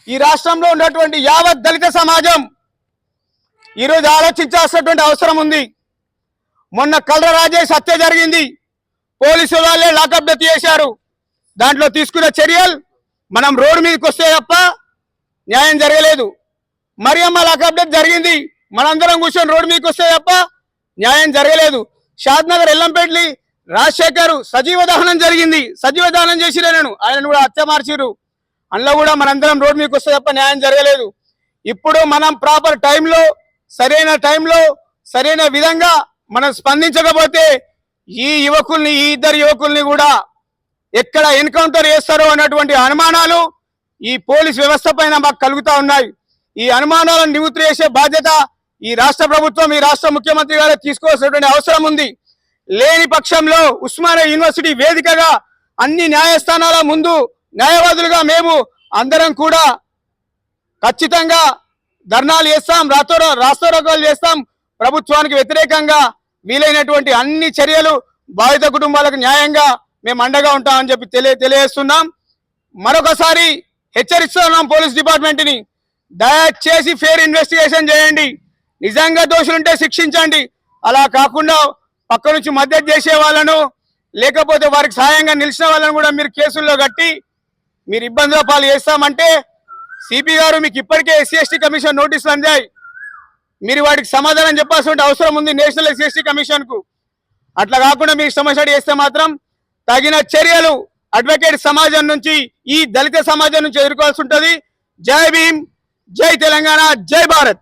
ఈ రాష్ట్రంలో ఉన్నటువంటి యావత్ దళిత సమాజం ఈరోజు ఆలోచించాల్సినటువంటి అవసరం ఉంది. మొన్న కల్ర రాజేష్ హత్య జరిగింది, పోలీసు వాళ్ళే లాకప్ డెత్ చేశారు. దాంట్లో తీసుకున్న చర్యలు మనం రోడ్డు మీదకి వస్తే తప్ప న్యాయం జరగలేదు. మరియమ్మ లాకప్ డెత్ జరిగింది, మనందరం కూర్చొని రోడ్డు మీదకి వస్తే తప్ప న్యాయం జరగలేదు. షాద్నగర్ ఎల్లంపేటలి రాజశేఖర్ సజీవ దహనం జరిగింది, సజీవ దహనం చేసిరూ, ఆయనను కూడా హత్య మార్చిరు. అందులో కూడా మనందరం రోడ్డు మీదకి వస్తే తప్ప న్యాయం జరగలేదు. ఇప్పుడు మనం ప్రాపర్ టైంలో సరైన విధంగా మనం స్పందించకపోతే ఈ ఇద్దరు యువకుల్ని కూడా ఎక్కడ ఎన్కౌంటర్ చేస్తారో అన్నటువంటి అనుమానాలు ఈ పోలీస్ వ్యవస్థ పైన మాకు కలుగుతా ఉన్నాయి. ఈ అనుమానాలను నివృత్తి చేసే బాధ్యత ఈ రాష్ట్ర ప్రభుత్వం, ఈ రాష్ట్ర ముఖ్యమంత్రి గారు తీసుకోవాల్సినటువంటి అవసరం ఉంది. లేని పక్షంలో ఉస్మానియా యూనివర్సిటీ వేదికగా అన్ని న్యాయస్థానాల ముందు న్యాయవాదులుగా మేము అందరం కూడా ఖచ్చితంగా ధర్నాలు చేస్తాం, రాస్తారోకోలు చేస్తాం. ప్రభుత్వానికి వ్యతిరేకంగా వీలైనటువంటి అన్ని చర్యలు బాధిత కుటుంబాలకు న్యాయంగా మేము అండగా ఉంటామని చెప్పి తెలియజేస్తున్నాం. మరొకసారి హెచ్చరిస్తున్నాం పోలీస్ డిపార్ట్మెంట్ని, దయచేసి ఫెయిర్ ఇన్వెస్టిగేషన్ చేయండి, నిజంగా దోషులుంటే శిక్షించండి. అలా కాకుండా పక్క నుంచి మద్దతు చేసే వాళ్ళను లేకపోతే వారికి సహాయంగా నిలిచిన వాళ్ళను కూడా మీరు కేసుల్లో కట్టి మీరు ఇబ్బందుల పాలు చేస్తామంటే సిపి గారు మీకు ఇప్పటికే SC/ST కమిషన్ నోటీసులు అందాయి, మీరు వాటికి సమాధానం చెప్పాల్సిన అవసరం ఉంది నేషనల్ SC/ST కమిషన్ కు. అట్లా కాకుండా మీరు సమస్య చేస్తే మాత్రం తగిన చర్యలు అడ్వకేట్ సమాజం నుంచి, ఈ దళిత సమాజం నుంచి ఎదుర్కోవాల్సి ఉంటుంది. జై భీమ్, జై తెలంగాణ, జై భారత్.